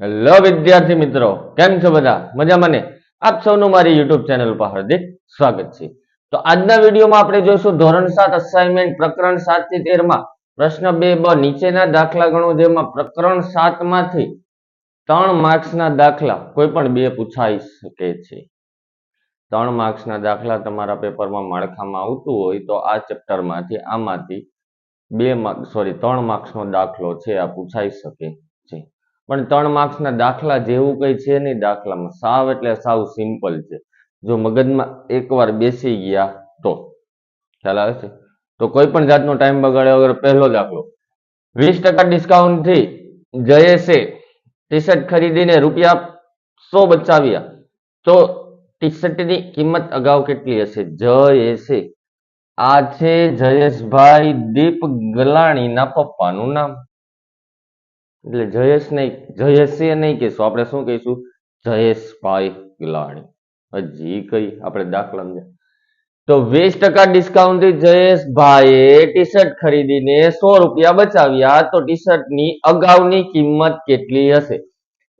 Hello વિદ્યાર્થી મિત્રો, કેમ છો બધા? મજામાં ને? આપ સૌનું મારી યુટ્યુબ ચેનલ પર હાર્દિક સ્વાગત છે. તો આજના વિડીયોમાં આપણે જોઈશું ધોરણ 7 અસાઇનમેન્ટ પ્રકરણ 7 થી 13 માં પ્રશ્ન 2 બ નીચેના દાખલા ગણો, જેમાં પ્રકરણ 7 માંથી 3 માર્ક્સના દાખલા કોઈ પણ બે પૂછાઈ શકે છે. 3 માર્ક્સના દાખલા તમારા પેપરમાં માળખામાં આવતું હોય તો આ ચેપ્ટરમાંથી આમાંથી 3 માર્ક્સનો દાખલો છે આ પૂછાઈ શકે છે. પણ 3 માર્ક્સના દાખલા જેવું કઈ છે નહીં. દાખલામાં સાવ એટલે સાવ સિમ્પલ છે. જો મગજમાં એકવાર બેસી ગયા તો ખ્યાલ આવે છે. તો કોઈ પણ જાતનો ટાઈમ બગાડ્યા વગર પહેલો દાખલો. 20% ડિસ્કાઉન્ટ થી જયેશે ટી શર્ટ ખરીદીને રૂપિયા 100 બચાવ્યા, તો ટી શર્ટની કિંમત અગાઉ કેટલી હશે? જયેશે આ છે જયેશભાઈ દીપ ગલાણીના પપ્પાનું નામ. એટલે જયેશ નહીં, જયેશે નહીં કહીશું, આપણે શું કહીશું? જયેશભાઈ ગલાણી. હજી કઈ આપણે દાખલા તો 20% ડિસ્કાઉન્ટ થી જયેશભાઈએ ટી શર્ટ ખરીદીને 100 રૂપિયા બચાવ્યા, તો ટી શર્ટની અગાઉની કિંમત કેટલી હશે?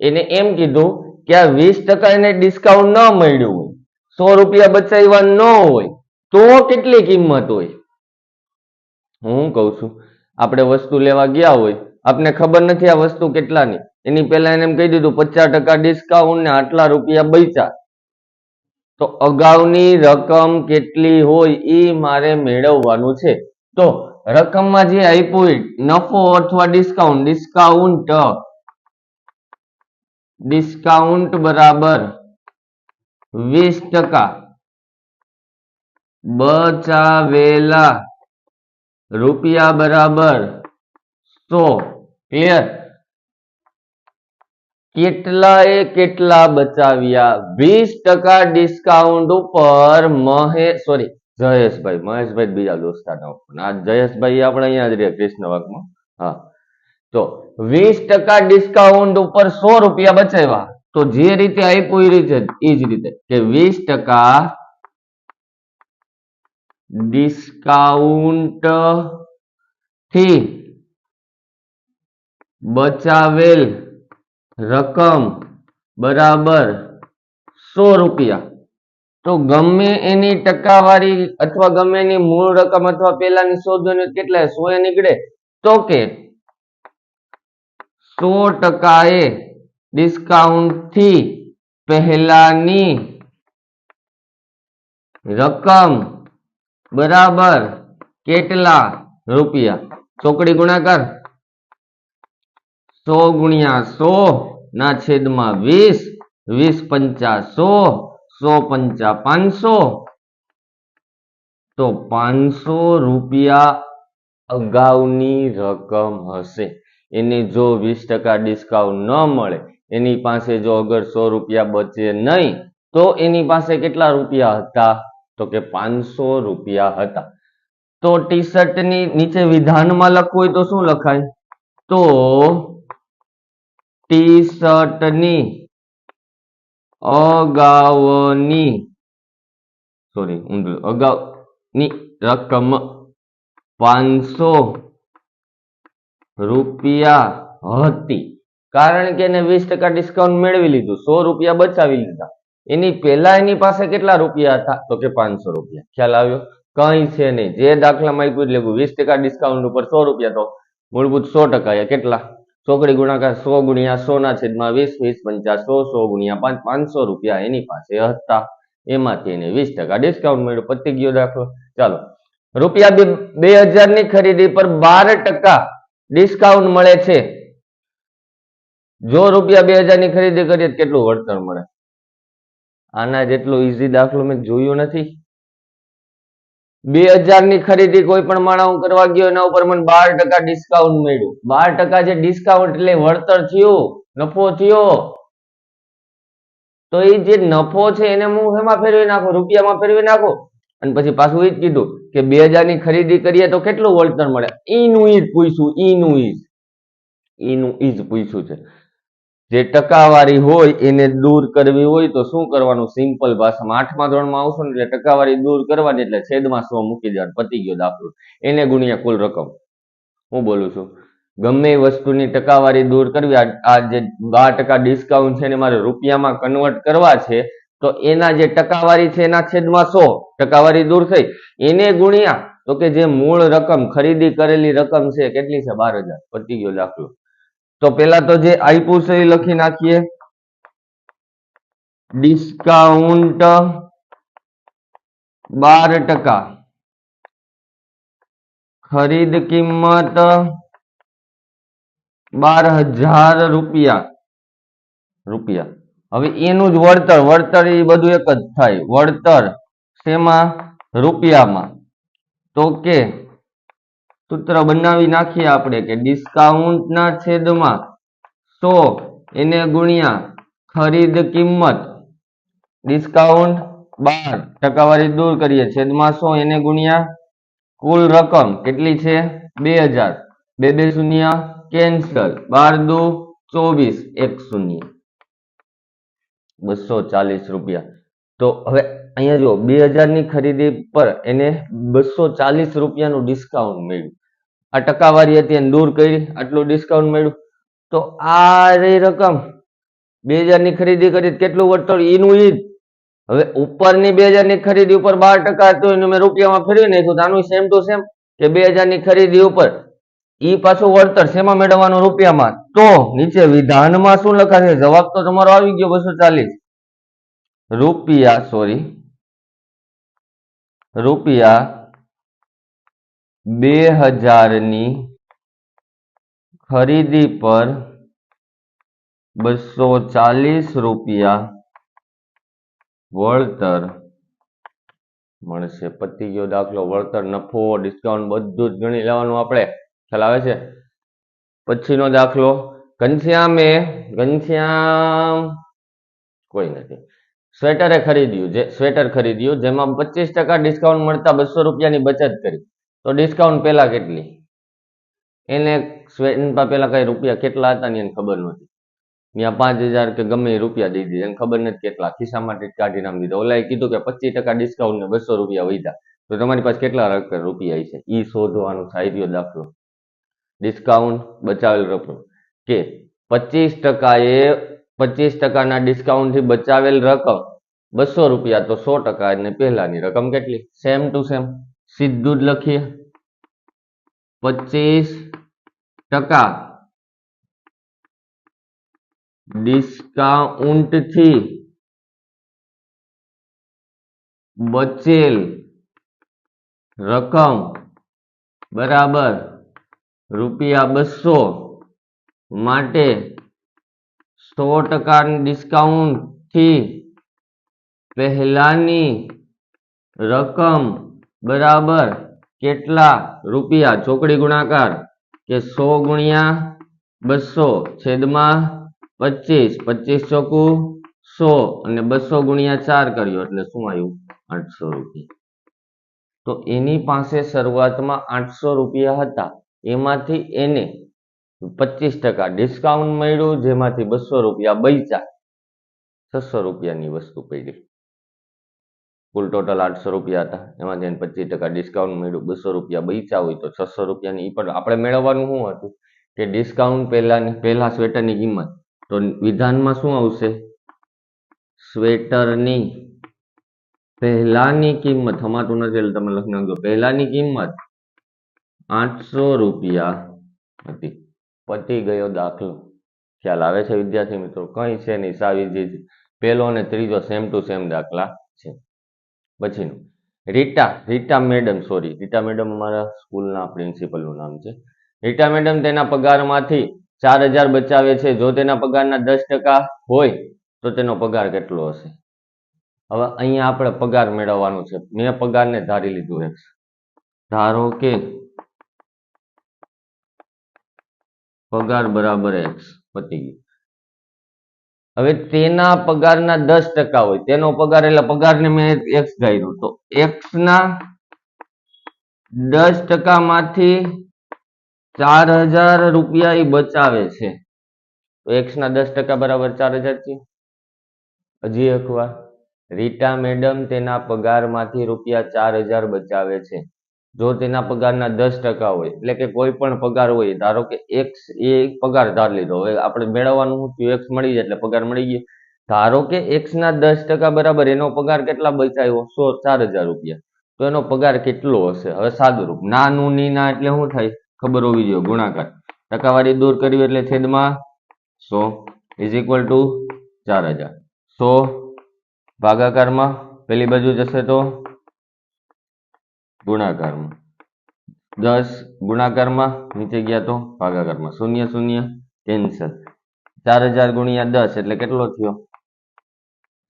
એને એમ કીધું કે આ 20% એને ડિસ્કાઉન્ટ ન મળ્યું હોય, 100 રૂપિયા બચાવ્યા ન હોય, તો કેટલી કિંમત હોય? હું કહું છું, આપણે વસ્તુ લેવા ગયા હોય, આપને ખબર નથી આ વસ્તુ કેટલાની, એની પહેલા એને એમ કહી દીધું 50% ડિસ્કાઉન્ટ ને આટલા રૂપિયા બચ્યા, તો અગાઉની રકમ કેટલી હોય એ મારે મેળવવાનું છે. તો રકમમાં જે આપ્યું નફો અથવા ડિસ્કાઉન્ટ, ડિસ્કાઉન્ટ બરાબર 20%, બચાવેલા રૂપિયા બરાબર 100. ક્લિયર? કેટલા બચાવ્યા? 20% ડિસ્કાઉન્ટ ઉપર મહેશભાઈ બીજા દોસ્તારના આ જયેશભાઈ આપણે અહીંયા જ રહે કૃષ્ણવાગમાં. હા, તો 20% ડિસ્કાઉન્ટ ઉપર 100 રૂપિયા બચાવ્યા, તો જે રીતે આપ્યું એ રીતે એ જ રીતે કે 20% ડિસ્કાઉન્ટ થી બચાવેલ રકમ બરાબર 100 રૂપિયા. તો ગમે એની ટકાવારી અથવા ગમે એની મૂળ રકમ અથવા પેલાની શોધવાની કેટલા 100 નીકળે, તો કે 100% ડિસ્કાઉન્ટ થી પહેલાની રકમ બરાબર કેટલા રૂપિયા? ચોકડી ગુણાકાર 100 ગુણ્યા 100 ના છેદમાં 20, 20 પંચા 100, 100 પંચા 500, તો 500 રૂપિયા અગાઉની રકમ હશે. એની જો 20% ડિસ્કાઉન્ટ ન મળે, એની પાસે જો અગર 100 રૂપિયા બચે નહીં, તો એની પાસે કેટલા રૂપિયા હતા? તો કે 500 રૂપિયા હતા. તો ટી શર્ટની નીચે વિધાનમાં લખવું હોય તો શું લખાય? તો ટી શર્ટની અગાઉની રકમ 500 રૂપિયા હતી. કારણ કે એને 20% ડિસ્કાઉન્ટ મેળવી લીધું, 100 રૂપિયા બચાવી લીધા. એની પહેલા એની પાસે કેટલા રૂપિયા હતા? તો કે 500 રૂપિયા. ખ્યાલ આવ્યો? કઈ છે નહીં. જે દાખલામાં આપ્યું એટલે 20% ડિસ્કાઉન્ટ ઉપર 100 રૂપિયા, તો મૂળભૂત 100% કેટલા? ચોકડી ગુણાકાર 100 ગુણ્યા 100 ના છેદમાં 20, 20 પંચા 100, 100 ગુણ્યા 5, 500 રૂપિયા એની પાસે હતા. એમાંથી એને 20% ડિસ્કાઉન્ટ મળ્યું. પતી ગયો દાખલો. ચાલો, રૂપિયા 2000 ની ખરીદી પર 12% ડિસ્કાઉન્ટ મળે છે. જો રૂપિયા 2000 ની ખરીદી કરીએ તો કેટલું વળતર મળે? આના જેટલો ઈઝી દાખલો મેં જોયો નથી. 2000 ની ખરીદી કોઈ પણ માણસ કરવા ગયો, એના ઉપર મને 12% ડિસ્કાઉન્ટ મળ્યું. 12% જે ડિસ્કાઉન્ટ એટલે વળતર થયું, નફો થયો. તો એ જે નફો છે એને હું શેમાં ફેરવી નાખું? રૂપિયામાં ફેરવી નાખું. અને પછી પાછું એ જ કીધું કે 2000 ની ખરીદી કરીએ તો કેટલું વળતર મળે? ઈનું ઈ જ પૂછ્યું, ઈનું ઈ જ પૂછ્યું છે. જે ટકાવારી હોય એને દૂર કરવી હોય તો શું કરવાનું? સિમ્પલ ભાષામાં 8મા ધોરણમાં આવશો ને એટલે ટકાવારી દૂર કરવાની, એટલે છેદમાં 100 મૂકી દેવાનું. પતી ગયો દાખલો. એને ગુણ્યા કુલ રકમ. હું બોલું છું, ગમે એ વસ્તુની ટકાવારી દૂર કરવી, આ જે 12% ડિસ્કાઉન્ટ છે એને મારે રૂપિયામાં કન્વર્ટ કરવા છે, તો એના જે ટકાવારી છે એના છેદમાં 100 ટકાવારી દૂર થઈ એને ગુણ્યા તો કે જે મૂળ રકમ ખરીદી કરેલી રકમ છે કેટલી છે 12,000. પતી ગયો દાખલો. તો પેલા તો જે આપ્યું છે એ લખી નાખીએ. ડિસ્કાઉન્ટ 12%, ખરીદ કિંમત 12,000 રૂપિયા. હવે એનું જ વળતર એ બધું એક જ થાય. વળતર શેમાં? રૂપિયામાં. તો કે સૂત્ર બનાવી નાખીએ આપણે કે ડિસ્કાઉન્ટ ના છેદમાં 100 એને ગુણ્યા ખરીદ કિંમત, ડિસ્કાઉન્ટ 12 ટકાવારી દૂર કરીએ છેદમાં 100 એને ગુણ્યા કુલ રકમ કેટલી છે 2,000. 2 2 શૂન્ય કેન્સલ, 12 દુ 24, 1 શૂન્ય, 240 રૂપિયા. તો હવે અહીંયા જો 2,000 ની ખરીદી પર એને 240 રૂપિયાનું ડિસ્કાઉન્ટ મળ્યું. આ ટકાવારી હતી એને દૂર કરી, આટલું ડિસ્કાઉન્ટ મળ્યું. તો આ રકમ 2,000 ની ખરીદી કરી કેટલું વળતર એનું ઈ. હવે ઉપરની 2,000 ની ખરીદી ઉપર 12% હતું એનું મેં રૂપિયામાં ફેરવી નાખ્યું. આનું સેમ ટુ સેમ કે 2,000 ની ખરીદી ઉપર ઈ પાછું વળતર શેમાં મેળવવાનું? રૂપિયામાં. તો નીચે વિધાનમાં શું લખાશે? જવાબ તો તમારો આવી ગયો 240 રૂપિયા 2,000 ની ખરીદી પર 240 રૂપિયા વળતર મળશે. પતી ગયો દાખલો. વળતર, નફો, ડિસ્કાઉન્ટ બધું જ ગણી લેવાનું આપણે. ખ્યાલ આવે છે? પછીનો દાખલો. ઘનશ્યામ કોઈ નથી, સ્વેટર ખરીદ્યું જેમાં 25% ડિસ્કાઉન્ટ મળતા 200 રૂપિયાની બચત કરી. તો ડિસ્કાઉન્ટ પેલા કેટલી? એને પેલા કઈ રૂપિયા કેટલા હતા ને એને ખબર નથી. ત્યાં 5,000 કે ગમે એ રૂપિયા દઈ દીધા, એને ખબર નથી કેટલા, ખિસ્સામાંથી કાઢી નામ દીધા. ઓલાએ કીધું કે 25% ડિસ્કાઉન્ટ ને 200 રૂપિયા વધ્યા. તો તમારી પાસે કેટલા રૂપિયા છે ઈ શોધવાનું થાય. રહ્યો દાખલો. ડિસ્કાઉન્ટ, બચાવેલ રકમ કે 25% ના ડિસ્કાઉન્ટ થી બચાવેલ રકમ 200 રૂપિયા, તો 100% અને પહેલાની રકમ કેટલી? સેમ ટુ સેમ સીધું જ લખીએ. 25% ડિસ્કાઉન્ટ થી બચેલ રકમ બરાબર રૂપિયા 200 માટે 100% ડિસ્કાઉન્ટ થી પહેલાની રકમ બરાબર કેટલા રૂપિયા? ચોકડી ગુણાકાર કે 100 ગુણ્યા 200 છેદમાં 25, 25 ચોકું 100 અને 200 ગુણ્યા 4 કર્યો એટલે શું આવ્યું? 800 રૂપિયા. તો એની પાસે શરૂઆતમાં 800 રૂપિયા હતા, એમાંથી એને 25% ડિસ્કાઉન્ટ મળ્યું, જેમાંથી 200 રૂપિયા બચ્યા. 600 રૂપિયાની વસ્તુ પડી. કુલ ટોટલ 800 રૂપિયા હતા, એમાંથી એને 25% ડિસ્કાઉન્ટ મળ્યું, 200 રૂપિયા બચ્યા હોય તો 600 રૂપિયાની. પણ આપણે મેળવવાનું શું હતું કે ડિસ્કાઉન્ટ પહેલા સ્વેટરની કિંમત. તો વિધાનમાં શું આવશે? સ્વેટરની પહેલાની કિંમત, હમાતું નથી એટલે તમે લખી નાખજો, પહેલાની કિંમત 800 રૂપિયા હતી. પતી ગયો દાખલો. ખ્યાલ આવે છે વિદ્યાર્થી મિત્રો? કઈ છે નહીં, સાવી જે પહેલો અને ત્રીજો સેમ ટુ સેમ દાખલા છે. પછીનું રીટા મેડમ અમારા સ્કૂલના પ્રિન્સિપલનું નામ છે. રીટા મેડમ તેના પગારમાંથી 4,000 બચાવે છે. જો તેના પગારના 10% હોય તો તેનો પગાર કેટલો હશે? હવે અહીંયા આપણે પગાર મેળવવાનો છે. મેં પગારને ધારી લીધું છે. ધારો કે પગાર બરાબર x. પતી ગયું. હવે તેના પગારના 10% હોય, તેનો પગાર એટલે પગારને મેં x ધાર્યું, તો x ના 10% માંથી 4,000 રૂપિયા એ બચાવે છે. તો x ના 10% બરાબર 4,000 છે. હજી એકવાર, રીટા મેડમ તેના પગારમાંથી રૂપિયા 4,000 બચાવે છે. જો તેના પગારના 10% હોય, એટલે કે કોઈ પણ પગાર હોય, ધારો કે એક્સ એ પગાર ધાર લીધો, હવે આપણે મેળવવાનું શું થયું, એક્સ મળી જાય એટલે પગાર મળી ગયો. ધારો કે એક્સ ના 10% બરાબર એનો પગાર કેટલા બચાવ્યો, 4,000 રૂપિયા. તો એનો પગાર કેટલો હશે? હવે સાદુરૂપ, નાનું ની ના એટલે શું થાય ખબર હોવી જોઈએ, ગુણાકાર. ટકાવારી દૂર કરવી એટલે છેદમાં 100 ઇઝ ઇક્વલ ટુ 4,000. 100 ભાગાકારમાં પેલી બાજુ જશે તો ગુણાકારમાં, 10 ગુણાકારમાં, નીચે ગયા તો ભાગાકારમાં, 0 0 કેન્સલ. 4,000 ગુણ્યા 10 એટલે કેટલો થયો?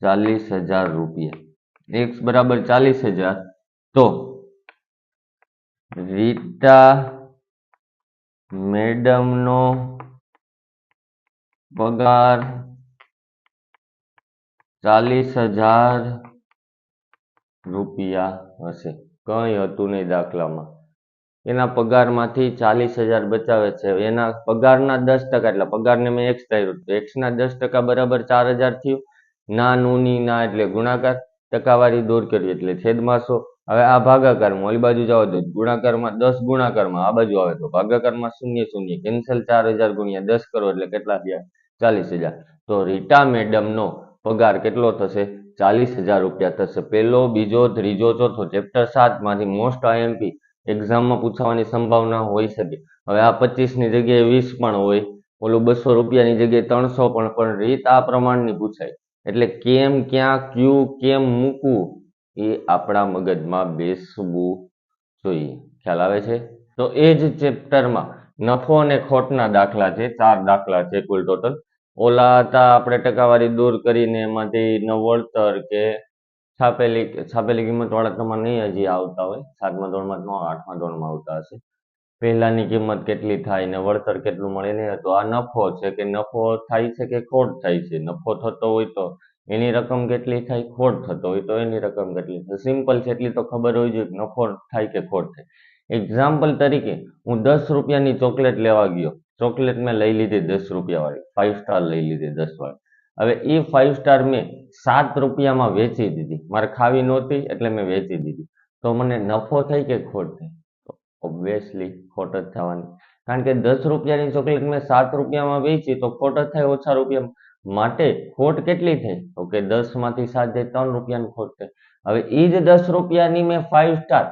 40,000 રૂપિયા. એક્સ બરાબર 40,000. તો રીટા મેડમનો પગાર 40,000 રૂપિયા હશે. કંઈ હતું નહીં દાખલામાં. એના પગારમાંથી 40,000 બચાવે છે. એના પગારના 10%, એટલે પગારને મેં એક્સ ધાર્યું, તો એક્સના 10% બરાબર 4,000 થયું. ના નું ના એટલે ગુણાકાર. ટકાવારી દૂર કરવી એટલે છેદમાં 100. હવે આ ભાગાકારમાં ઓલી બાજુ જાવ તો ગુણાકારમાં 10 ગુણાકારમાં આ બાજુ આવે તો ભાગાકારમાં 0 0 કેન્સલ. 4,000 ગુણ્યા 10 કરો એટલે કેટલા થયા? 40,000. તો રીટા મેડમનો પગાર કેટલો થશે? 40,000 રૂપિયા થશે. પહેલો, બીજો, ત્રીજો, ચોથો, ચેપ્ટર 7 માંથી મોસ્ટ આઈએમપી એક્ઝામમાં પૂછવાની સંભાવના હોઈ શકે. હવે આ 25 ની જગ્યાએ 20 પણ હોય, ઓલું 200 રૂપિયાની જગ્યાએ 300 પણ રીત આ પ્રમાણની પૂછાય. એટલે કેમ, ક્યાં, ક્યુ, કેમ મૂકવું એ આપણા મગજમાં બેસવું જોઈએ. ખ્યાલ આવે છે? તો એ જ ચેપ્ટરમાં નફો અને ખોટના દાખલા છે, 4 દાખલા છે કુલ ટોટલ. ઓલા હતા આપણે ટકાવારી દૂર કરીને એમાંથી વળતર કે છાપેલી કિંમત વાળા તમારે નહીં હજી આવતા હોય, 7મા ધોરણમાં 8મા ધોરણમાં આવતા હશે. પહેલાની કિંમત કેટલી થાય ને વળતર કેટલું મળે ને. તો આ નફો છે કે નફો થાય છે કે ખોટ થાય છે. નફો થતો હોય તો એની રકમ કેટલી થાય, ખોટ થતો હોય તો એની રકમ કેટલી થાય. સિમ્પલ છે, એટલી તો ખબર હોવી જોઈએ કે નફો થાય કે ખોટ થાય. એક્ઝામ્પલ તરીકે હું 10 રૂપિયાની ચોકલેટ લેવા ગયો, ચોકલેટ મેં લઈ લીધી 10 રૂપિયા વાળી, 5 સ્ટાર લઈ લીધી 10 વાળી. હવે એ 5 સ્ટાર મેં 7 રૂપિયામાં વેચી દીધી, મારે ખાવી નહોતી એટલે મેં વેચી દીધી. તો મને નફો થાય કે ખોટ થાય? ઓબ્વિયસલી ખોટ જ થવાની, કારણ કે 10 રૂપિયાની ચોકલેટ મેં 7 રૂપિયામાં વેચી તો ખોટ જ થાય, ઓછા રૂપિયા. માટે ખોટ કેટલી થઈ? તો કે 10 માંથી 7 જાય 3 રૂપિયાની ખોટ થઈ. હવે એ જ 10 રૂપિયાની મેં 5 સ્ટાર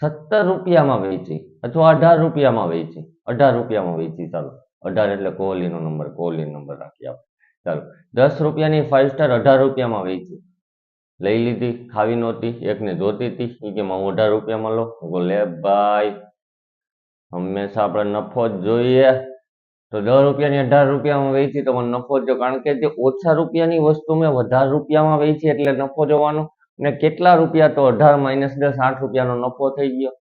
17 રૂપિયામાં વેચી અથવા 18 રૂપિયામાં વેચી, 18 રૂપિયામાં વેચી, ચાલો 18 એટલે કોહલીનો નંબર, કોહલી નંબર રાખી આપણે. ચાલો 10 રૂપિયાની 5 સ્ટાર 18 રૂપિયામાં વેચી, લઈ લીધી, ખાવી નહોતી, એકને જોતી હતી, એ કે હું 18 રૂપિયામાં લો. લે ભાઈ, હંમેશા આપણે નફો જ જોઈએ. તો 10 રૂપિયાની 18 રૂપિયામાં વેચી તો મને નફો જ, કારણ કે જે ઓછા રૂપિયાની વસ્તુ મેં વધારે રૂપિયામાં વેચી એટલે નફો જોવાનો. ને કેટલા રૂપિયા? તો 18 - 10 8 રૂપિયાનો નફો થઈ ગયો.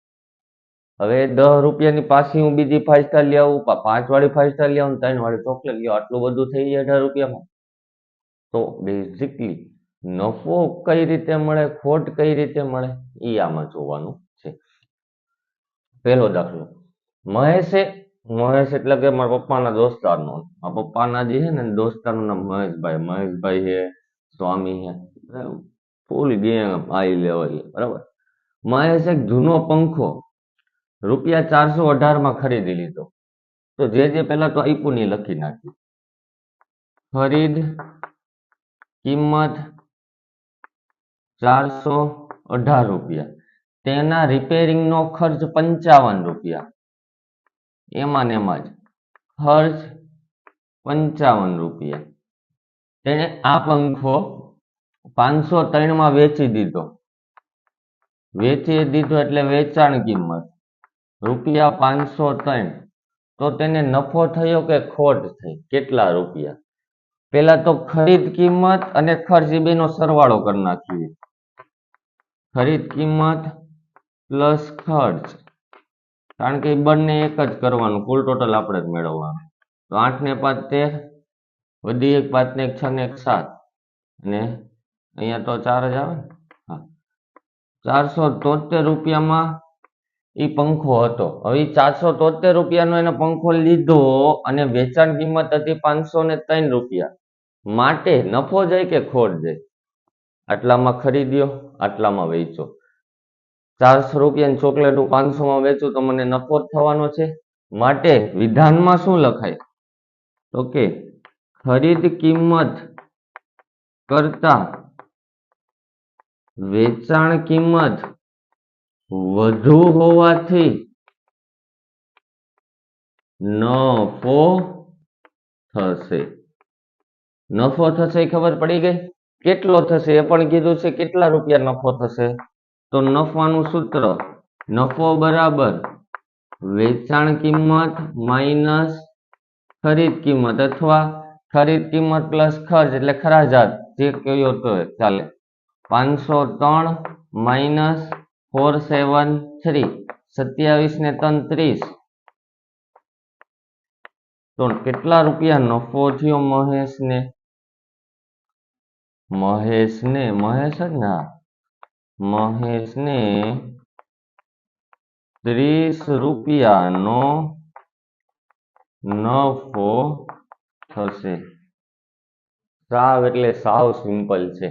હવે 10 રૂપિયાની પાછી હું બીજી 5 સ્ટાર લઈ આવું, 5 વાળી 5 સ્ટાર લઈ આવું, 3 વાળી ચોકલેટ લઈ આવું, આટલું બધું થઈ જાય 18 રૂપિયામાં. તો બેઝિકલી નફો કઈ રીતે મળે, ખોટ કઈ રીતે મળે એ આમાં જોવાનું છે. પહેલો દાખલો, મહેશ એટલે કે મારા પપ્પાના દોસ્તારનો, મારા પપ્પાના જે છે ને દોસ્તારનું નામ મહેશભાઈ છે, સ્વામી છે, ફૂલ ગેમ હાઈ લેવલ, બરાબર. મહેશ એક જૂનો પંખો રૂપિયા 418 ખરીદી લીધો. તો જે પહેલા તો આપ્યું નહીં લખી નાખ્યું. ખરીદ કિંમત 418 રૂપિયા, તેના રિપેરિંગનો ખર્ચ 55 રૂપિયા, એમાં ને એમાં જ ખર્ચ 55 રૂપિયા. તેને આ પંખો 503 વેચી દીધો. એટલે વેચાણ કિંમત રૂપિયા 503. તો તેને નફો થયો કે ખોટ થઈ? કેટલા રૂપિયા? પેલા તો ખરીદ કિંમત અને ખર્ચ એ બેનો સરવાળો કરી નાખીએ. ખરીદ કિંમત પ્લસ ખર્ચ, કારણ કે બંને એક જ કરવાનું, કુલ ટોટલ આપણે જ મેળવવાનું. તો 8 ને 5 13, વધી 1 5 ને 1 6 ને 1 7, અને અહીંયા તો 4 જ આવે ને. હા, 473 રૂપિયામાં એ પંખો હતો. હવે 473 રૂપિયાનો એને પંખો લીધો અને વેચાણ કિંમત હતી 503 રૂપિયા. માટે નફો જાય કે ખોટ જાય? આટલામાં ખરીદ્યો, આટલામાં વેચો. ₹400 ચોકલેટ હું 500 માં વેચું તો મને નફો જ થવાનો છે. માટે વિધાનમાં શું લખાય? તો કે ખરીદ કિંમત કરતા વેચાણ કિંમત વધુ હોવાથી નફો થશે. નફો થશે એ ખબર પડી ગઈ. કેટલો થશે એ પણ કીધું છે. કેટલા રૂપિયા નફો થશે? તો નફાનું સૂત્ર નફો બરાબર વેચાણ કિંમત માઇનસ ખરીદ કિંમત અથવા ખરીદ કિંમત પ્લસ ખર્ચ એટલે ખરાજાત જે કયો તો ચાલે. 503 માઇનસ 473 27 ને 3 30. તો કેટલા રૂપિયા નફો થયો મહેશને? મહેશને ₹30નો નફો થશે. સાવ એટલે સાવ સિમ્પલ છે.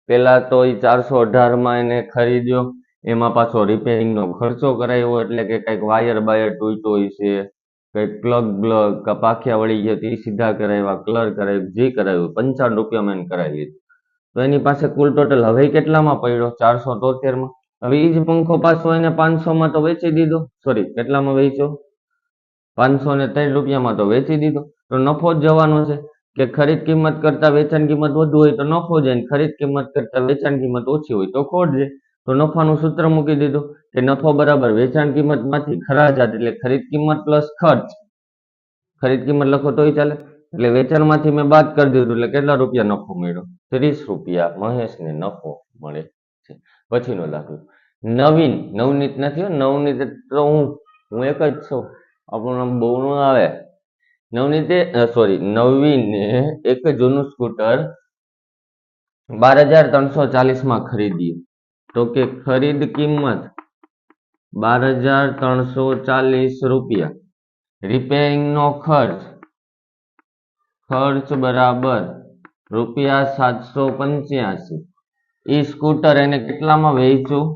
પેલા તો એ 418 માં એને ખરીદ્યો, એમાં પાછો રિપેરિંગ નો ખર્ચો કરાવ્યો, એટલે કે કઈક વાયર બાયર તૂટ્યો હોય છે, કઈક પ્લગ પાખિયા વળી ગયા એ સીધા કરાવ્યા, કલર કરાવ્યું, જે કરાવ્યું ₹55 એને કરાવી લીધું. તો એની પાસે કુલ ટોટલ હવે કેટલામાં પડ્યો? 473 માં. હવે એ જ પંખો પાછો એને 500 માં તો વેચી દીધો. સોરી, કેટલામાં વેચ્યો? ₹503 તો વેચી દીધો. તો નફો જ જવાનો છે. કે ખરીદ કિંમત કરતા વેચાણ કિંમત વધુ હોય તો નફો જાય, ખરીદ કિંમત કરતા વેચાણ કિંમત ઓછી હોય તો ખોટ જાય. તો નફાનું સૂત્ર મૂકી દીધું કે નફો બરાબર વેચાણ કિંમત માંથી ખરાજાત એટલે ખરીદ કિંમત પ્લસ ખર્ચ. ખરીદ કિંમત લખો તોય ચાલે, એટલે વેચાણ માંથી મેં બાદ કરી દીધું એટલે કેટલા રૂપિયા નફો મળ્યો? ₹30 મહેશને નફો મળે છે. પછીનો દાખલો. નવનીત નથી, નવનીત તો હું એક જ છું, આપણું નામ બહુ ન આવે. નવીને એક જૂનું સ્કૂટર 12,340 માં ખરીદ્યું. તો કે ખરીદ કિંમત ₹12,340, રિપેરિંગ નો ખર્ચ બરાબર ₹785. એ સ્કૂટર એને કેટલામાં વેચ્યું?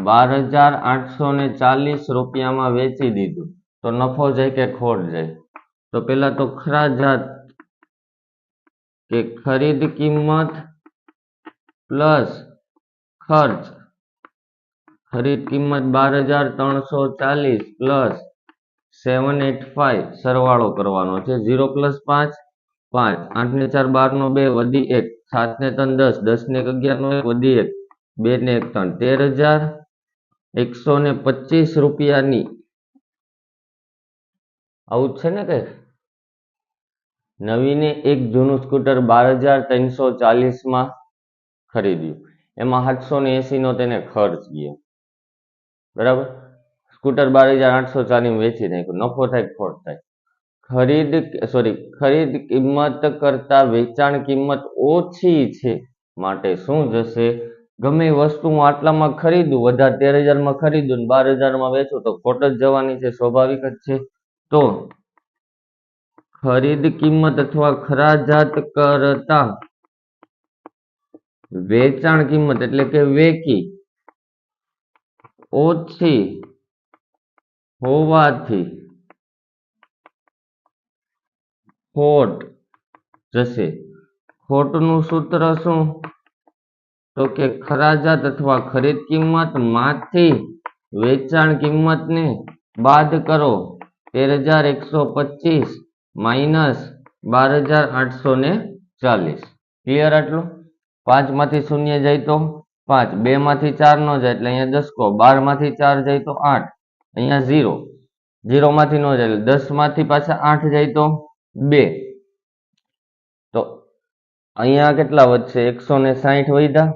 ₹12,840 માં વેચી દીધું. તો નફો જાય કે ખોટ જાય? તો પેલા તો ખરાજાત કે ખરીદ કિંમત પ્લસ ખર્ચ. ખરીદ કિંમત 12,340 પ્લસ 785 સરવાળો કરવાનો છે. 0 પ્લસ 5 5, 8 ને 4 12 નો 2 વધી 1, 7 ને 3 10, 10 ને 11 નો 1 વધી 1, 2 ને 1 3, ₹13,125. આવું જ છે ને કઈ. નવીને એક જૂનું સ્કૂટર 12,340 માં ખરીદ્યું, એમાં 780 નો તેને ખર્ચ ગયો, બરાબર. સ્કૂટર 12,840 માં વેચી નાખ્યું. નફો થાય ખોટ થાય? ખરીદ કિંમત કરતા વેચાણ કિંમત ઓછી છે માટે શું જશે? ગમે વસ્તુ હું આટલામાં ખરીદું, વધારે 13,000 માં ખરીદું 12,000 માં વેચું તો ખોટ જ જવાની છે, સ્વાભાવિક જ છે. તો ખરીદ કિંમત અથવા ખરાજાત કરતા વેચાણ કિંમત એટલે કે વેકી ઓછી હોવાથી ખોટ જશે. ખોટનું સૂત્ર શું? તો કે ખરાજાત અથવા ખરીદ કિંમત માંથી વેચાણ કિંમતને બાદ કરો. 13,125 માઇનસ 12,840. ક્લિયર આટલું? 5 માંથી 0 જાય તો 5, 2 માંથી 4 નો જાય એટલે અહીંયા 10 12 માંથી 4 જાય તો 8, અહીંયા 0, 0 માંથી નો જાય 10 માંથી પાછા 8 જાય તો 2. તો અહીંયા કેટલા વધશે? 160 વધ્યા.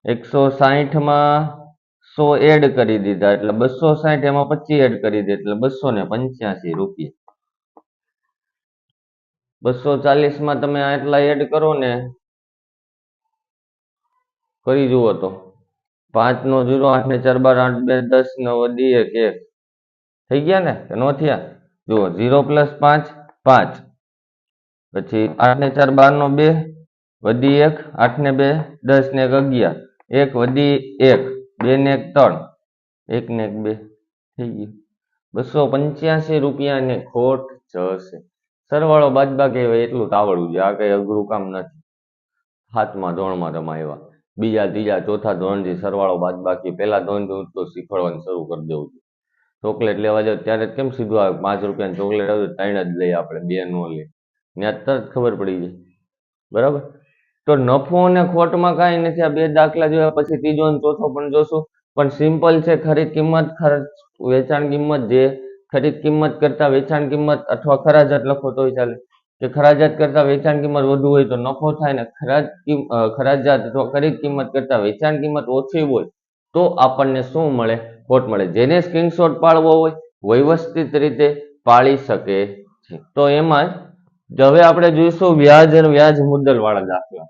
160 માં 100 એડ કરી દીધા એટલે 260, એમાં 25 એડ કરી દે એટલે ₹285. 240 માં તમે આટલા એડ કરો ને, કરી જુઓ તો 5 નો 0, 8 ને 4 12, 8 2 10 ને વધી 1 થઈ ગયા ને કે નો થયા? જુઓ 0 પ્લસ 5 5, પછી 8 ને 4 12 નો 2, વધી 1, 8 ને 2 10 ને 1 11, 1 વધી 1, 2 ને 1 3, 1 ને 1 2, થઈ ગયું. 285 રૂપિયાની ખોટ જશે. સરવાળો બાદબાકી હોય એટલું જ આવડવું જોઈએ, આ કઈ અઘરું કામ નથી. 7મા ધોરણમાં તમે આવ્યા, બીજા ત્રીજા ચોથા ધોરણથી સરવાળો બાદબાકી પહેલા ધોરણથી તો શીખવાડવાનું શરૂ કરી દેવું જોઈએ. ચોકલેટ લેવા જાવ ત્યારે કેમ સીધું આવે, 5 રૂપિયાની ચોકલેટ આવે 3 જ લઈએ આપણે, 2 ન લઈએ, ત્યાં તરત ખબર પડી જાય. બરાબર. તો નફો અને ખોટમાં કાંઈ નથી. આ 2 દાખલા જોયા પછી ત્રીજો અને ચોથો પણ જોશું, પણ સિમ્પલ છે. ખરીદ કિંમત, ખર્ચ, વેચાણ કિંમત, જે ખરીદ કિંમત કરતા વેચાણ કિંમત અથવા ખરાજાત લખો તોય ચાલે, કે ખરાજાત કરતા વેચાણ કિંમત વધુ હોય તો નફો થાય ને ખરાજાત અથવા ખરીદ કિંમત કરતા વેચાણ કિંમત ઓછી હોય તો આપણને શું મળે? ખોટ મળે. જેને સ્ક્રીનશોટ પાડવો હોય વ્યવસ્થિત રીતે પાડી શકે છે. તો એમાં જ હવે આપણે જોઈશું વ્યાજ અને વ્યાજ મુદ્દલ વાળા દાખલા.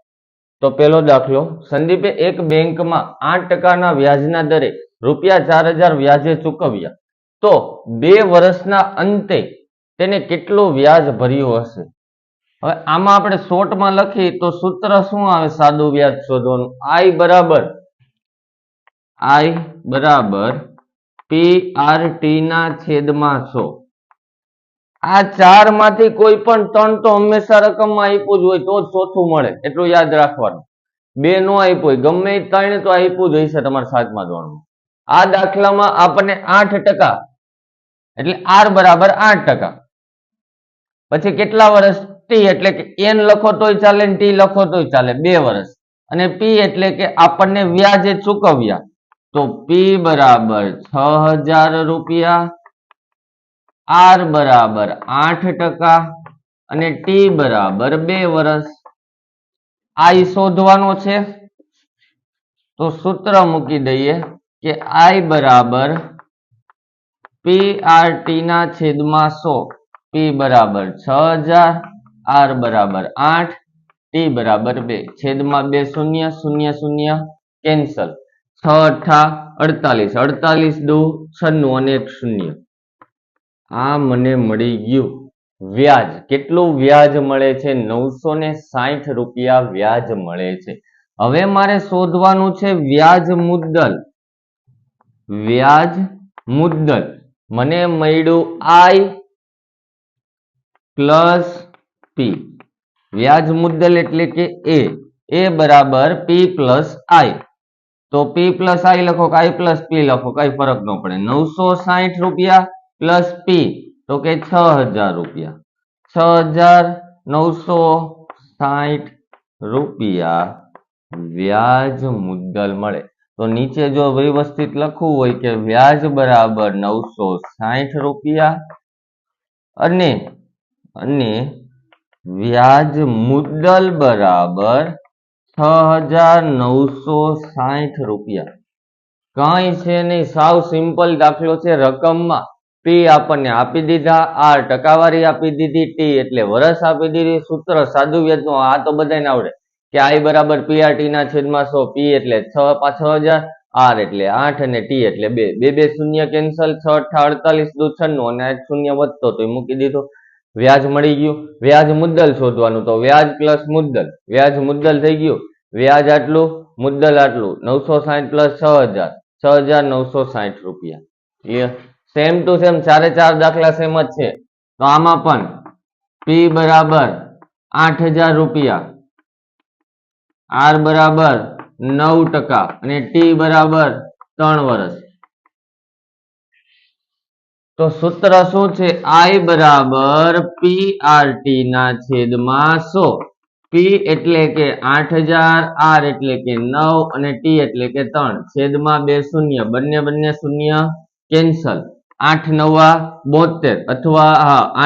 તો પહેલો દાખલો, સંદીપે એક બેંકમાં 8% વ્યાજના દરે ₹4000 વ્યાજે ચૂકવ્યા તો 2 વર્ષના અંતે તેને કેટલું વ્યાજ ભર્યું હશે? હવે આમાં આપણે શોર્ટમાં લખી તો સૂત્ર શું આવે? સાદું વ્યાજ શોધવાનું. I બરાબર PRT ના છેદમાં 100. આ 4 માંથી કોઈ પણ 3 તો હંમેશા રકમમાં આપ્યું જ હોય તો જ ચોથું મળે, એટલું યાદ રાખવાનું. 2 નો આપ્યું હોય, ગમે 3 તો આપ્યું જ હોય છે તમારા 7મા ધોરણમાં. આ દાખલામાં આપણને 8%, એટલે R બરાબર 8%. પછી કેટલા વર્ષ? T, એટલે કે N લખો તોય ચાલે ને T લખો તોય ચાલે, 2 વર્ષ. અને P એટલે કે આપણને વ્યાજે ચૂકવ્યા, તો P બરાબર 6000 રૂપિયા, R બરાબર 8% અને T બરાબર 2 વર્ષ. I શોધવાનો છે તો સૂત્ર મૂકી દઈએ કે I બરાબર PRT ના છેદમાં 100. P બરાબર 6000, R બરાબર 8, T બરાબર 2. છેદમાં 2 શૂન્ય, શૂન્ય શૂન્ય કેન્સલ. 6 × 8 = 48, 48 × 2 = 96 અને 1 શૂન્ય. આ મને મળી ગયું વ્યાજ. કેટલું વ્યાજ મળે છે? 960 રૂપિયા વ્યાજ મળે છે. હવે મારે શોધવાનું છે વ્યાજ મુદ્દલ. વ્યાજ મુદ્દલ મને મળ્યું I પ્લસ P. વ્યાજ મુદ્દલ એટલે કે A બરાબર P પ્લસ I. તો P પ્લસ I લખો કે I પ્લસ P લખો, કઈ ફરક ન પડે. 960 રૂપિયા પ્લસ P તો કે 6000 રૂપિયા. 6960 રૂપિયા વ્યાજ મુદ્દલ મળે. તો નીચે જો વ્યવસ્થિત લખવું હોય કે વ્યાજ બરાબર 960 રૂપિયા અને વ્યાજ મુદ્દલ બરાબર 6960 રૂપિયા. કઈ છે નહીં, સાવ સિમ્પલ દાખલો છે. રકમમાં P આપણને આપી દીધા, R ટકાવારી આપી દીધી, T એટલે વર્ષ આપી દીધી. સૂત્ર સાદું વ્યાજનું આ તો બધાને આવડે કે I બરાબર PRT ના છેદમાં 100, P એટલે 6000, R એટલે 8 અને T એટલે 2. 2 શૂન્ય કેન્સલ. 6 × 48 = 96 અને 8 શૂન્ય વધતો તો મૂકી દીધો. વ્યાજ મળી ગયું. વ્યાજ મુદ્દલ શોધવાનું, તો વ્યાજ પ્લસ મુદ્દલ. વ્યાજ મુદ્દલ થઈ ગયું. વ્યાજ આટલું, મુદ્દલ આટલું. 960 પ્લસ 6000, 6960 રૂપિયા. ક્લિયર? સેમ ટુ સેમ 4 દાખલા સેમ જ છે. તો આમાં પણ P બરાબર 8000 રૂપિયા, R બરાબર 9% અને T બરાબર 3 વર્ષ. તો સૂત્ર શું છે? I બરાબર PRT ના છેદમાં 100. P એટલે કે 8000, R એટલે કે 9 અને T એટલે કે 3. છેદમાં 2 શૂન્ય, બંને શૂન્ય કેન્સલ. 8 × 9 = 72 અથવા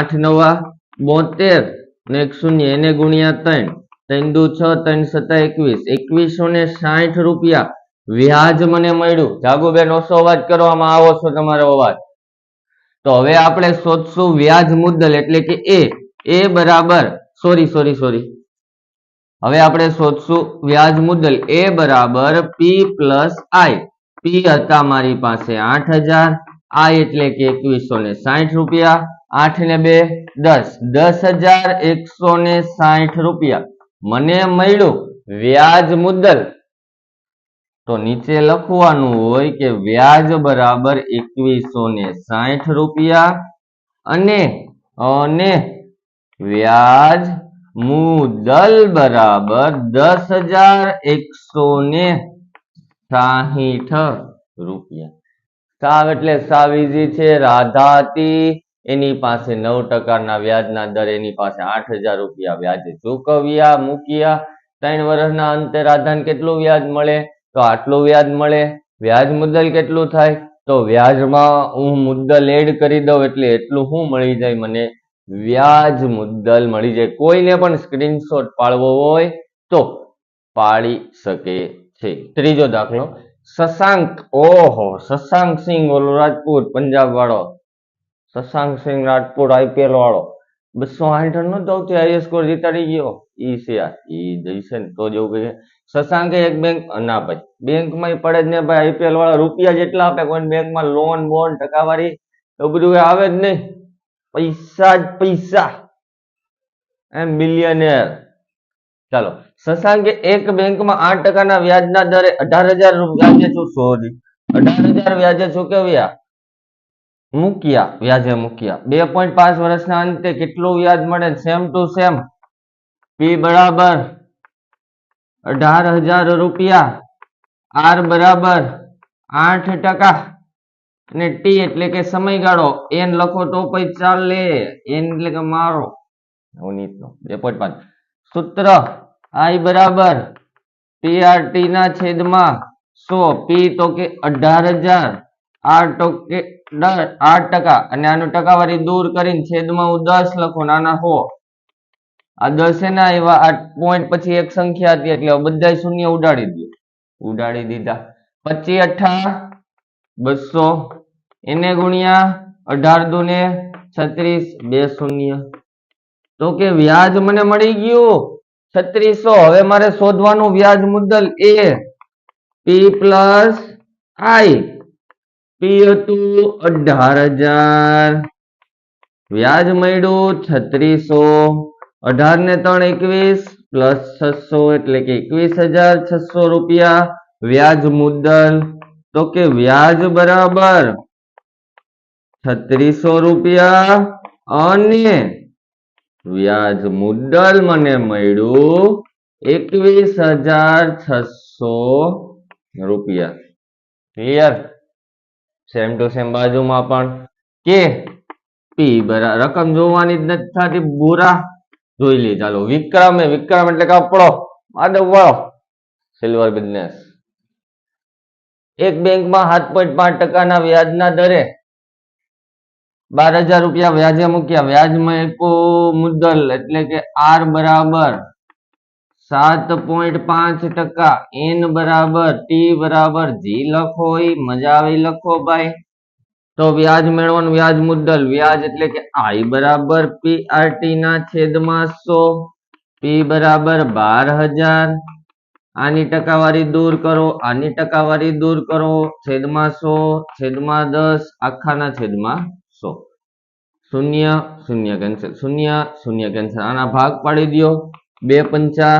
8 × 9 = 72 અને 1 શૂન્ય, એને ગુણ્યા 3. 3 × 2 = 6, 3 × 7 = 21. 2160 રૂપિયા વ્યાજ મને મળ્યું. જાગુબેન ઓછો અવાજ કરવામાં આવો છો તમારો અવાજ. તો હવે આપણે શોધશું વ્યાજ મુદ્દલ એટલે કે A બરાબર સોરી હવે આપણે શોધશું વ્યાજ મુદ્દલ. A બરાબર P પ્લસ I. P હતા મારી પાસે 8000, I એટલે કે 2160 રૂપિયા. 8 ને 2 10, 10160 રૂપિયા મને મળ્યું વ્યાજ મુદ્દલ, તો નીચે લખવાનું હોય કે વ્યાજ બરાબર 2160 રૂપિયા અને વ્યાજ મુદ્દલ બરાબર 10,160 રૂપિયા. સાવ એટલે સાવ ઈઝી છે. રાધા હતી, એની પાસે 9% વ્યાજના દર, એની પાસે 8,000 રૂપિયા વ્યાજે ચૂકવ્યા મૂક્યા. 3 વર્ષના અંતે રાધાને કેટલું વ્યાજ મળે? તો આટલું વ્યાજ મળે. વ્યાજ મુદ્દલ કેટલું થાય? તો વ્યાજમાં હું મુદ્દલ એડ કરી દઉં એટલે એટલું શું મળી જાય મને? વ્યાજ મુદ્દલ મળી જાય. કોઈને પણ સ્ક્રીનશોટ પાડવો હોય તો પાડી શકે છે. ત્રીજો દાખલો, શશાંક, ઓહો શશાંક સિંહ, ઓલો રાજપૂત પંજાબ વાળો, શશાંક સિંહ રાજપૂત IPL વાળો, 260 રન નો સૌથી હાઈએસ્ટ સ્કોર જીતાડી ગયો. ઈ છે યાર, ઈ જઈશે ને તો જેવું કહીએ. શશાંકે એક બેંક, ના ભાઈ બેંકમાં પડે જ ને ભાઈ. IPL વાળા રૂપિયા જેટલા આપે, કોઈ બેંકમાં લોન બોન ટકાવારી એવું બધું આવે જ નહીં. પૈસા જ પૈસા, એમ બિલિયનેર. ચાલો, શશાંકે એક બેંકમાં 8% વ્યાજના દરે 18,000 વ્યાજે ચૂકવ્યા મૂક્યા, વ્યાજે મૂક્યા. 2.5 વર્ષના અંતે કેટલું વ્યાજ મળે? Same to same. પી બરાબર 18,000 રૂપિયા, આર બરાબર 8% અને ટી એટલે કે સમયગાળો, એન લખો તો પછી ચાલે. એન એટલે કે મારો 2.5. સૂત્ર I બરાબર PRT ના છેદમાં 100. પી તો કે 18,000, આર તો કે 8% અને આનું ટકાવારી દૂર કરીને છેદમાં હું 10 લખું, નાના 100. આ 10 એના એવા, આ પોઈન્ટ પછી એક સંખ્યા હતી એટલે બધા શૂન્ય ઉડાડી દો, ઉડાડી દીધા. 25 8 200 એને ગુણ્યા 18 દુને 36, 2 શૂન્ય. તો કે વ્યાજ મને મળી ગયું 3600. હવે મારે શોધવાનું વ્યાજ મુદ્દલ એ. પી પ્લસ આઈ. પી હતું 18,000, વ્યાજ મળ્યું 3600. 18 ને 3 21 પ્લસ 600 એટલે કે 21,600 રૂપિયા વ્યાજ મુદ્દલ. તો કે વ્યાજ બરાબર 3600 રૂપિયા અને વ્યાજ મુદ્દલ મને મળ્યું 21,600 રૂપિયા. ક્લિયર? સેમ ટુ સેમ બાજુમાં પણ કે પી બરાબર, રકમ જોવાની જ નથી થતી બુરા, જોઈ લે. ચાલો, વિક્રમ એટલે કે આપણો માધવ વાળો સિલ્વર બિઝનેસ. એક બેંકમાં 7.5% ના વ્યાજના દરે 12,000 રૂપિયા વ્યાજે મૂક્યા. વ્યાજમાં મુદ્દલ એટલે કે આર બરાબર 7.5%, એન બરાબર ટી બરાબર જી લખો, મજા આવી લખો ભાઈ. તો વ્યાજ મેળવવાનું વ્યાજ મુદ્દલ, વ્યાજ એટલે કે આઈ બરાબર પીઆરટી ના છેદમાં 100. પી બરાબર 12,000, આની ટકાવારી દૂર કરો, આની ટકાવારી દૂર કરો, છેદમાં 100 છેદમાં 10 આખાના છેદમાં 100. શૂન્ય શૂન્ય કેન્સલ, શૂન્ય શૂન્ય કેન્સલ. આના ભાગ પાડી દો. 2 પંચા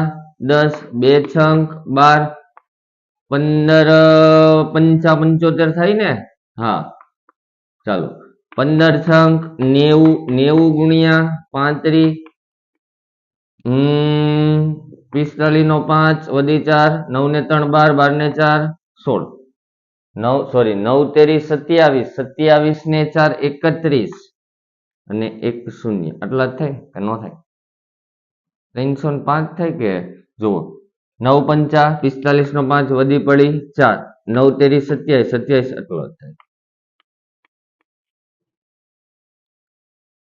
10, 2 છંક 12, 15 પંચા 75 થાય ને? હા, ચાલો. 15 છંક 90, 90 ગુણ્યા 35, 45 નો 5 વધી 4, 9 ને 3 12, 12 ને 4 16, 9 તેરી 27, 27 ને 4 31 અને 1 શૂન્ય. આટલા જ થાય કે ન થાય? 305 થાય કે? જુઓ, 9 પંચા 45 નો 5 વધી પડી 4, 9 તેરી 27, 27 આટલો જ થાય.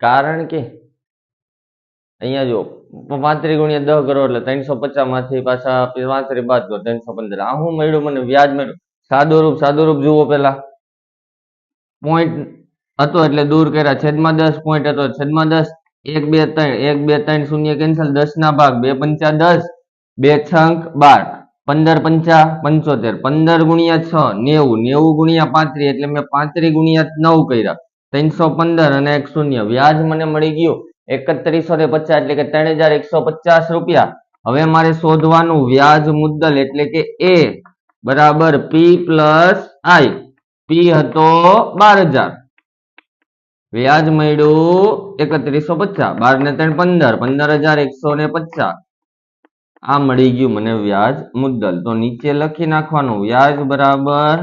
કારણ કે અહીંયા જો 35 ગુણ્યા 10 કરો એટલે 350 માંથી પાછા 35 બાદ કરો 315. આ શું મળ્યું મને? વ્યાજ મળ્યું. સાદુરૂપ જુઓ. પેલા પોઈન્ટ હતો એટલે દૂર કર્યા, છેદમાં 10 પોઈન્ટ હતો છેદમાં 10, 1 2 3, 1 2 3 શૂન્ય કેન્સલ, 10 ના ભાગ 2 પંચા 10, 2 છંક 12, 15 પંચા 75, 15 ગુણ્યા 6 90, 90 ગુણ્યા 35 એટલે મેં 35 ગુણ્યા 9 કર્યા, 315 અને 1 શૂન્ય. વ્યાજ મને મળી ગયું 3150 એટલે કે 3,150 રૂપિયા હવે મારે શોધવાનું વ્યાજ મુદ્દલ એટલે કે એ બરાબર પી પ્લસ આઈ. પી હતો 12,000, વ્યાજ મળ્યું 3150, 12 ને 3 15, 15,150. આ મળી ગયું મને વ્યાજ મુદ્દલ. તો નીચે લખી નાખવાનું વ્યાજ બરાબર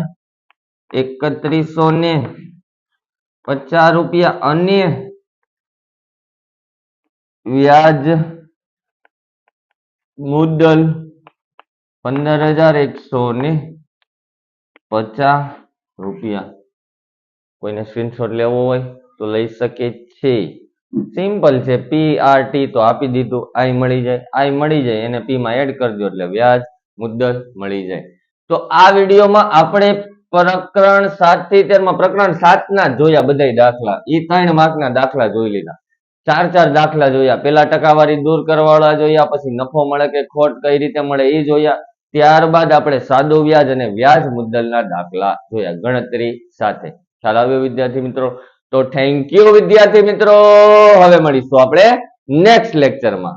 3150 રૂપિયા અને વ્યાજ મુદ્દલ 15,150 રૂપિયા. કોઈને સ્ક્રીનશોટ લેવો હોય તો લઈ શકે છે. સિમ્પલ છે. પી આર ટી તો આપી દીધું, આઈ મળી જાય, આઈ મળી જાય એને પી માં એડ કરી દો એટલે વ્યાજ મુદ્દલ મળી જાય. તો આ વિડીયોમાં આપણે પ્રકરણ 7 થી 13 માં પ્રકરણ 7 ના જોયા બધા દાખલા. એ 3 માર્કના દાખલા જોઈ લીધા. 4 દાખલા જોયા. પેલા ટકાવારી દૂર કરવાવાળા જોયા, પછી નફો મળે કે ખોટ કઈ રીતે મળે એ જોયા. ત્યારબાદ આપણે સાદો વ્યાજ અને વ્યાજ મુદ્દલના દાખલા જોયા ગણતરી સાથે. ખ્યાલ આવ્યો વિદ્યાર્થી મિત્રો? તો થેન્ક યુ વિદ્યાર્થી મિત્રો. હવે મળીશું આપણે નેક્સ્ટ લેક્ચરમાં.